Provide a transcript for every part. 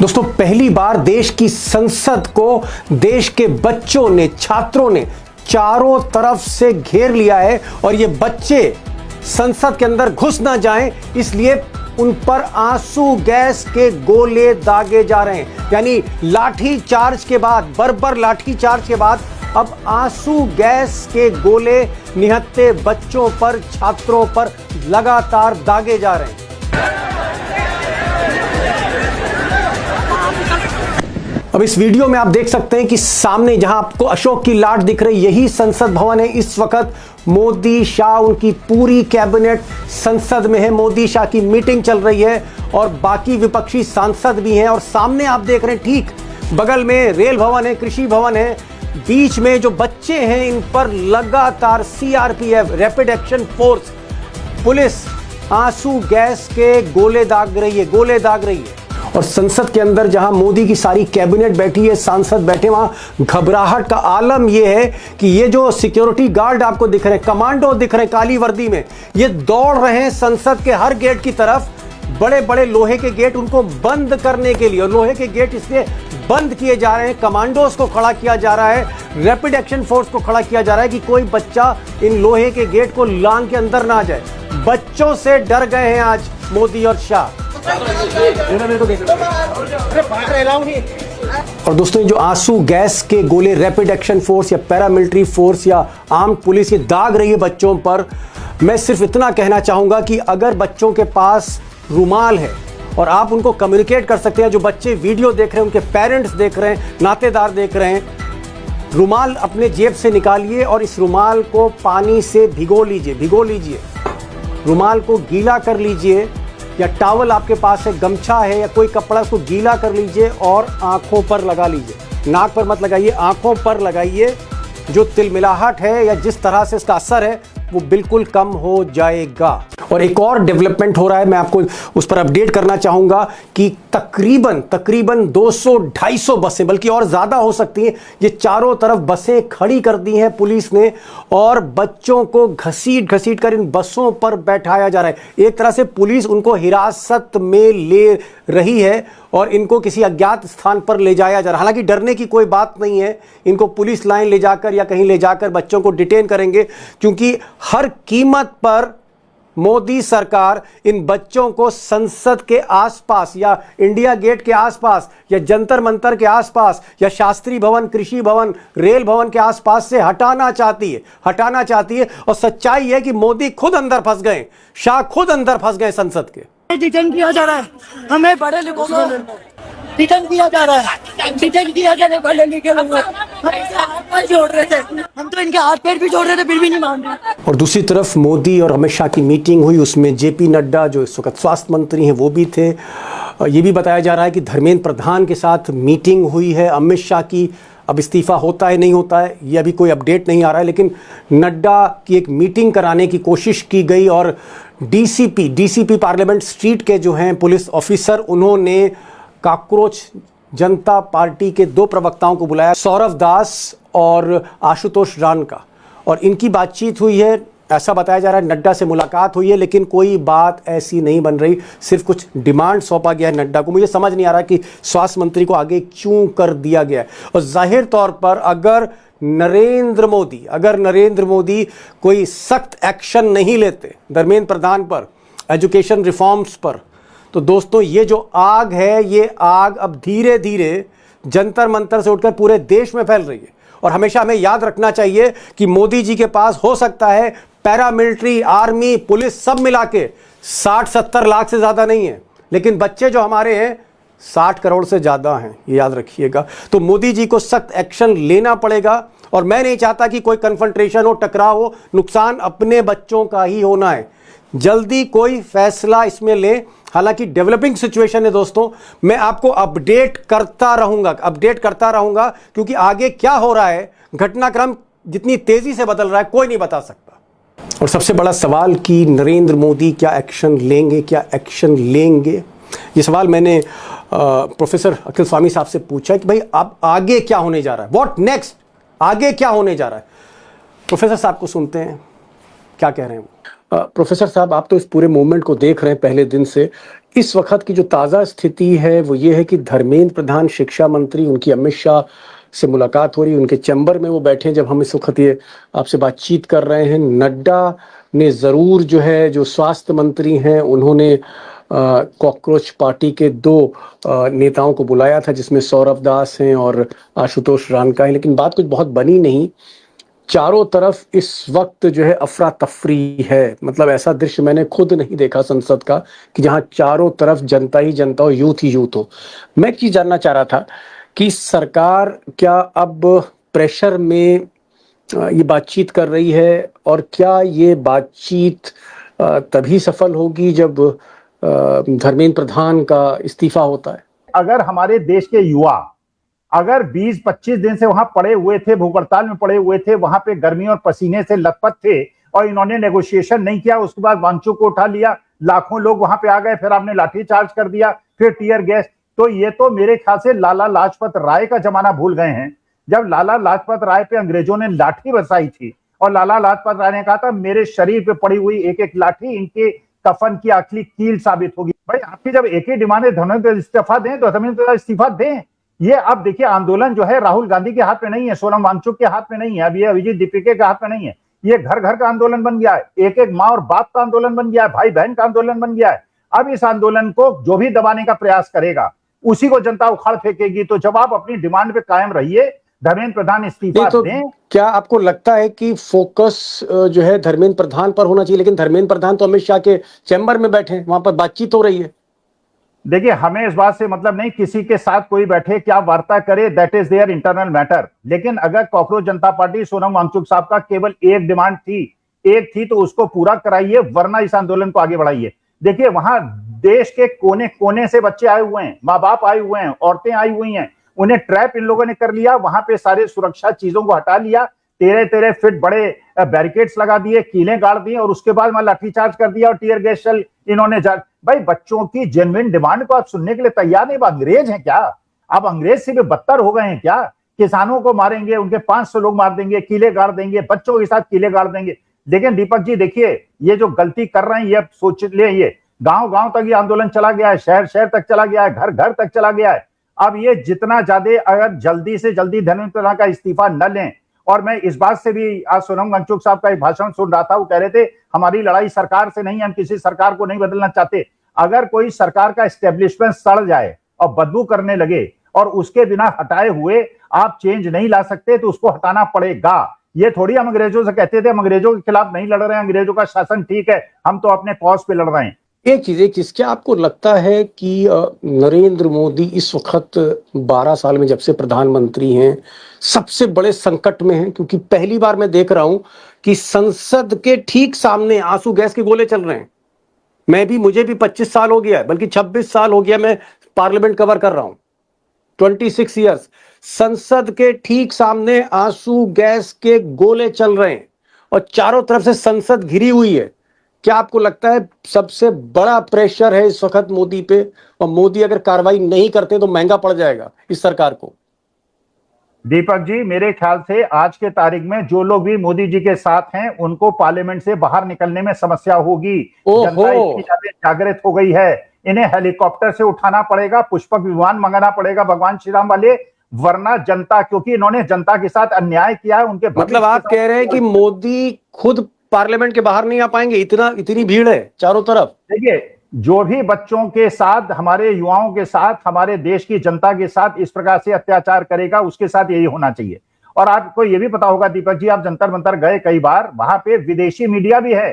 दोस्तों, पहली बार देश की संसद को देश के बच्चों ने, छात्रों ने चारों तरफ से घेर लिया है और ये बच्चे संसद के अंदर घुस ना जाएं, इसलिए उन पर आंसू गैस के गोले दागे जा रहे हैं। यानी लाठी चार्ज के बाद, बर्बर लाठी चार्ज के बाद अब आंसू गैस के गोले निहत्थे बच्चों पर, छात्रों पर लगातार दागे जा रहे हैं। अब इस वीडियो में आप देख सकते हैं कि सामने जहां आपको अशोक की लाट दिख रही, यही संसद भवन है। इस वक्त मोदी, शाह, उनकी पूरी कैबिनेट संसद में है। मोदी शाह की मीटिंग चल रही है और बाकी विपक्षी सांसद भी हैं। और सामने आप देख रहे हैं, ठीक बगल में रेल भवन है, कृषि भवन है। बीच में जो बच्चे हैं, इन पर लगातार CRPF, rapid action force, police आंसू गैस के गोले दाग रही है। और संसद के अंदर जहां मोदी की सारी कैबिनेट बैठी है, सांसद बैठे, वहां घबराहट का आलम यह है कि ये जो सिक्योरिटी गार्ड आपको दिख रहे हैं, कमांडो दिख रहे हैं काली वर्दी में, ये दौड़ रहे हैं संसद के हर गेट की तरफ। बड़े बड़े लोहे के गेट उनको बंद करने के लिए, और लोहे के गेट इसलिए बंद किए जा रहे हैं, कमांडोज को खड़ा किया जा रहा है, रैपिड एक्शन फोर्स को खड़ा किया जा रहा है कि कोई बच्चा इन लोहे के गेट को लांघ के अंदर ना जाए। बच्चों से डर गए हैं आज मोदी और शाह। और दोस्तों, जो आंसू गैस के गोले रैपिड एक्शन फोर्स या पैरामिलिट्री फोर्स या आर्म्ड पुलिस ये दाग रही है बच्चों पर, मैं सिर्फ इतना कहना चाहूंगा कि अगर बच्चों के पास रुमाल है और आप उनको कम्युनिकेट कर सकते हैं, जो बच्चे वीडियो देख रहे हैं, उनके पेरेंट्स देख रहे हैं, नातेदार देख रहे हैं, रुमाल अपने जेब से निकालिए और इस रुमाल को पानी से भिगो लीजिए, रुमाल को गीला कर लीजिए, या टॉवल आपके पास है, गमछा है या कोई कपड़ा, उसको गीला कर लीजिए और आंखों पर लगा लीजिए। नाक पर मत लगाइए, आंखों पर लगाइए। जो तिलमिलाहट है या जिस तरह से इसका असर है वो बिल्कुल कम हो जाएगा। और एक और डेवलपमेंट हो रहा है, मैं आपको उस पर अपडेट करना चाहूंगा कि तकरीबन 200-250 बसें, बल्कि और ज्यादा हो सकती हैं, ये चारों तरफ बसें खड़ी कर दी हैं पुलिस ने और बच्चों को घसीट कर इन बसों पर बैठाया जा रहा है। एक तरह से पुलिस उनको हिरासत में ले रही है और इनको किसी अज्ञात स्थान पर ले जाया जा रहा है। हालांकि डरने की कोई बात नहीं है, इनको पुलिस लाइन ले जाकर या कहीं ले जाकर बच्चों को डिटेन करेंगे, क्योंकि हर कीमत पर मोदी सरकार इन बच्चों को संसद के आसपास या इंडिया गेट के आसपास या जंतर मंतर के आसपास या शास्त्री भवन, कृषि भवन, रेल भवन के आसपास से हटाना चाहती है। और सच्चाई है कि मोदी खुद अंदर फंस गए, शाह खुद अंदर फंस गए संसद के। डिटेन किया जा रहा है, हमें बड़े लोगों को डिटेन किया जा रहा है, बड़े लिखे लोग हाथ पैर जोड़ रहे थे, हम तो इनके हाथ पैर भी जोड़ रहे थे, फिर भी नहीं मान रहे। और दूसरी तरफ मोदी और अमित शाह की मीटिंग हुई, उसमें जेपी नड्डा जो इस वक्त स्वास्थ्य मंत्री हैं वो भी थे। ये भी बताया जा रहा है कि धर्मेंद्र प्रधान के साथ मीटिंग हुई है अमित शाह की। अब इस्तीफा होता है नहीं होता है ये अभी कोई अपडेट नहीं आ रहा है, लेकिन नड्डा की एक मीटिंग कराने की कोशिश की गई और डीसीपी पार्लियामेंट स्ट्रीट के जो हैं पुलिस ऑफिसर, उन्होंने कॉकरोच जनता पार्टी के 2 प्रवक्ताओं को बुलाया, सौरभ दास और आशुतोष राण का, और इनकी बातचीत हुई है। ऐसा बताया जा रहा है नड्डा से मुलाकात हुई है, लेकिन कोई बात ऐसी नहीं बन रही, सिर्फ कुछ डिमांड सौंपा गया है नड्डा को। मुझे समझ नहीं आ रहा कि स्वास्थ्य मंत्री को आगे क्यों कर दिया गया है। और जाहिर तौर पर अगर नरेंद्र मोदी कोई सख्त एक्शन नहीं लेते धर्मेंद्र प्रधान पर, एजुकेशन रिफॉर्म्स पर, तो दोस्तों ये जो आग है, ये आग अब धीरे धीरे जंतर मंतर से उठकर पूरे देश में फैल रही है। और हमेशा हमें याद रखना चाहिए कि मोदी जी के पास हो सकता है पैरामिलिट्री, आर्मी, पुलिस सब मिला के 60-70 लाख से ज़्यादा नहीं है, लेकिन बच्चे जो हमारे हैं 60 करोड़ से ज़्यादा हैं, ये याद रखिएगा। तो मोदी जी को सख्त एक्शन लेना पड़ेगा और मैं नहीं चाहता कि कोई कन्फ्रंटेशन हो, टकराव हो, नुकसान अपने बच्चों का ही होना है। जल्दी कोई फैसला इसमें ले। हालांकि डेवलपिंग सिचुएशन है दोस्तों, मैं आपको अपडेट करता रहूंगा क्योंकि आगे क्या हो रहा है, घटनाक्रम जितनी तेजी से बदल रहा है कोई नहीं बता सकता। और सबसे बड़ा सवाल कि नरेंद्र मोदी क्या एक्शन लेंगे, ये सवाल मैंने प्रोफेसर अखिल स्वामी साहब से पूछा कि भाई अब आगे क्या होने जा रहा है, व्हाट नेक्स्ट, आगे क्या होने जा रहा है। प्रोफेसर साहब को सुनते हैं, क्या कह रहे हैं वो। प्रोफेसर साहब, आप तो इस पूरे मूवमेंट को देख रहे हैं पहले दिन से। इस वक्त की जो ताज़ा स्थिति है वो ये है कि धर्मेंद्र प्रधान शिक्षा मंत्री, उनकी अमित शाह से मुलाकात हो रही है, उनके चैम्बर में वो बैठे हैं जब हम इस वक्त ये आपसे बातचीत कर रहे हैं। नड्डा ने ज़रूर जो है, जो स्वास्थ्य मंत्री हैं, उन्होंने कॉकरोच पार्टी के दो नेताओं को बुलाया था, जिसमें सौरभ दास हैं और आशुतोष रानका है, लेकिन बात कुछ बहुत बनी नहीं। चारों तरफ इस वक्त जो है अफरा तफरी है। मतलब ऐसा दृश्य मैंने खुद नहीं देखा संसद का कि जहां चारों तरफ जनता ही जनता हो, यूथ ही यूथ हो। मैं एक चीज जानना चाह रहा था कि सरकार क्या अब प्रेशर में ये बातचीत कर रही है, और क्या ये बातचीत तभी सफल होगी जब धर्मेंद्र प्रधान का इस्तीफा होता है? अगर हमारे देश के युवा अगर 20-25 दिन से वहां पड़े हुए थे, भूख हड़ताल में पड़े हुए थे, वहां पे गर्मी और पसीने से लथपथ थे, और इन्होंने नेगोशिएशन नहीं किया, उसके बाद वांचू को उठा लिया, लाखों लोग वहां पे आ गए, फिर आपने लाठी चार्ज कर दिया, फिर टीयर गैस, तो ये तो मेरे ख्याल से लाला लाजपत राय का जमाना भूल गए हैं, जब लाला लाजपत राय पे अंग्रेजों ने लाठी बरसाई थी और लाला लाजपत राय ने कहा था मेरे शरीर पे पड़ी हुई एक एक लाठी इनके कफन की आखिरी कील साबित होगी। भाई आपकी जब एक ही डिमांड है धर्मेंद्र इस्तीफा दें तो धर्मेंद्र इस्तीफा दें। ये अब देखिए आंदोलन जो है राहुल गांधी के हाथ में नहीं है, सोनम वांगचुक के हाथ में नहीं है, अब ये अभिजीत दीपिके के हाथ में नहीं है, ये घर घर का आंदोलन बन गया है, एक एक माँ और बाप का आंदोलन बन गया है, भाई बहन का आंदोलन बन गया है। अब इस आंदोलन को जो भी दबाने का प्रयास करेगा उसी को जनता उखाड़ फेंकेगी। तो जब आप अपनी डिमांड पे कायम रहिए, धर्मेंद्र प्रधान इस्तीफा दें। क्या आपको लगता है कि फोकस जो है धर्मेंद्र प्रधान पर होना चाहिए? लेकिन धर्मेंद्र प्रधान तो अमित शाह के चैम्बर में बैठे हैं, वहां पर बातचीत हो रही है। देखिए हमें इस बात से मतलब नहीं, किसी के साथ कोई बैठे क्या वार्ता करे, that is their internal matter. लेकिन अगर कॉकरोच जनता पार्टी सोनम वांगचुक साहब का केवल एक डिमांड थी तो उसको पूरा कराइए, वरना इस आंदोलन को आगे बढ़ाइए। देखिए वहां देश के कोने कोने से बच्चे आए हुए हैं, माँ बाप आए हुए हैं, औरतें आई हुई हैं, उन्हें ट्रैप इन लोगों ने कर लिया, वहां पे सारे सुरक्षा चीजों को हटा लिया, 13-13 फीट बड़े बैरिकेड्स लगा दिए, कीलें गाड़ दी, और उसके बाद वहां लाठीचार्ज कर दिया और टीयर गैस शेल इन्होंने भाई बच्चों की जेन्युइन डिमांड को आप सुनने के लिए तैयार नहीं। अंग्रेज हैं क्या? आप अंग्रेज से भी बदतर हो गए हैं क्या? किसानों को मारेंगे, उनके 500 लोग मार देंगे, कीले गाड़ देंगे, बच्चों के साथ कीले गाड़ देंगे। लेकिन दीपक जी देखिए, ये जो गलती कर रहे हैं ये सोच ले, ये गांव गांव तक ये आंदोलन चला गया है, शहर शहर तक चला गया है, घर घर तक चला गया है। अब ये जितना ज्यादा अगर जल्दी से जल्दी धर्मेंद्र प्रधान का इस्तीफा न लें, और मैं इस बात से भी आज सोनम वांगचुक साहब का एक भाषण सुन रहा था, वो कह रहे थे हमारी लड़ाई सरकार से नहीं, हम किसी सरकार को नहीं बदलना चाहते। अगर कोई सरकार का एस्टेब्लिशमेंट सड़ जाए और बदबू करने लगे और उसके बिना हटाए हुए आप चेंज नहीं ला सकते, तो उसको हटाना पड़ेगा। ये थोड़ी हम अंग्रेजों से कहते थे हम अंग्रेजों के खिलाफ नहीं लड़ रहे हैं, अंग्रेजों का शासन ठीक है, हम तो अपने कॉज पे लड़ रहे हैं। एक चीज, क्या आपको लगता है कि नरेंद्र मोदी इस वक्त 12 साल में जब से प्रधानमंत्री हैं सबसे बड़े संकट में हैं? क्योंकि पहली बार मैं देख रहा हूं कि संसद के ठीक सामने आंसू गैस के गोले चल रहे हैं। मुझे भी 25 साल हो गया है, बल्कि 26 साल हो गया मैं पार्लियामेंट कवर कर रहा हूं, 26 ईयर्स। संसद के ठीक सामने आंसू गैस के गोले चल रहे हैं और चारों तरफ से संसद घिरी हुई है। क्या आपको लगता है सबसे बड़ा प्रेशर है इस वक्त मोदी पे, और मोदी अगर कार्रवाई नहीं करते तो महंगा पड़ जाएगा इस सरकार को? दीपक जी मेरे ख्याल से आज के तारीख में जो लोग भी मोदी जी के साथ हैं उनको पार्लियामेंट से बाहर निकलने में समस्या होगी। जनता इतनी ज्यादा जागृत हो गई है, इन्हें हेलीकॉप्टर से उठाना पड़ेगा, पुष्पक विमान मंगाना पड़ेगा भगवान श्री राम वाले, वरना जनता, क्योंकि इन्होंने जनता के साथ अन्याय किया है। उनके मतलब आप कह रहे हैं कि मोदी खुद पार्लियामेंट के बाहर नहीं आ पाएंगे, इतनी भीड़ है चारों तरफ? देखिए जो भी बच्चों के साथ, हमारे युवाओं के साथ, हमारे देश की जनता के साथ इस प्रकार से अत्याचार करेगा, उसके साथ यही होना चाहिए। और आपको ये भी पता होगा दीपक जी, आप जंतर मंतर गए कई बार, वहां पे विदेशी मीडिया भी है,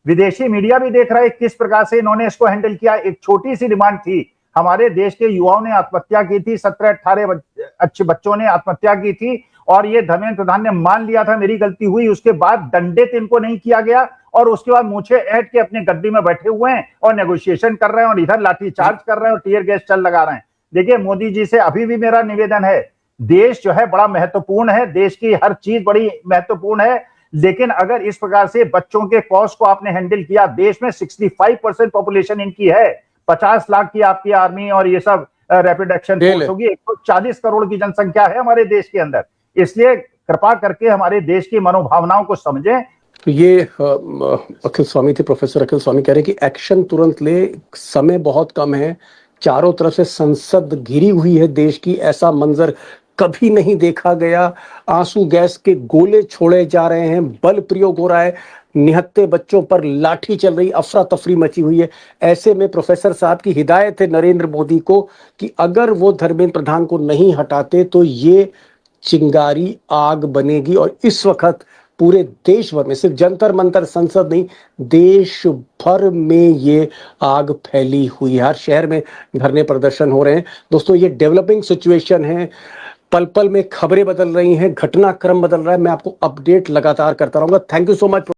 विदेशी मीडिया भी देख रहा है किस प्रकार से इन्होंने इसको हैंडल किया। एक छोटी सी डिमांड थी, हमारे देश के युवाओं ने आत्महत्या की थी, 17-18 अच्छे बच्चों ने आत्महत्या की थी, और ये धर्मेंद्र प्रधान ने मान लिया था मेरी गलती हुई, उसके बाद दंडित इनको नहीं किया गया, और उसके बाद मूछे ऐंठ के अपने गद्दी में बैठे हुए हैं और नेगोशिएशन कर रहे हैं, और इधर लाठी चार्ज कर रहे हैं और टीयर गैस चल लगा रहे हैं। देखिए मोदी जी से अभी भी मेरा निवेदन है, देश जो है बड़ा महत्वपूर्ण है, देश की हर चीज बड़ी महत्वपूर्ण है, लेकिन अगर इस प्रकार से बच्चों के कॉज को आपने हैंडल किया, देश में 65% पॉपुलेशन इनकी है, 50 लाख की आपकी आर्मी और ये सब रैपिड एक्शन फोर्स होगी, 140 करोड़ की जनसंख्या है हमारे देश के अंदर। इसलिए कृपा करके हमारे देश की मनोभावनाओं को समझें। तो ये अखिल स्वामी थे, प्रोफेसर अखिल स्वामी कह रहे हैं कि एक्शन तुरंत ले, समय बहुत कम है, चारों तरफ से संसद घिरी हुई है देश की, ऐसा मंजर कभी नहीं देखा गया, आंसू गैस के गोले छोड़े जा रहे हैं, बल प्रयोग हो रहा है, निहत्थे बच्चों पर लाठी चल रही, अफरा तफरी मची हुई है। ऐसे में प्रोफेसर साहब की हिदायत है नरेंद्र मोदी को कि अगर वो धर्मेंद्र प्रधान को नहीं हटाते तो ये चिंगारी आग बनेगी। और इस वक्त पूरे देश भर में, सिर्फ जंतर मंतर संसद नहीं, देश भर में ये आग फैली हुई है, हर शहर में धरने प्रदर्शन हो रहे हैं। दोस्तों, ये डेवलपिंग सिचुएशन है, पल पल में खबरें बदल रही हैं, घटनाक्रम बदल रहा है, मैं आपको अपडेट लगातार करता रहूंगा। Thank you so much.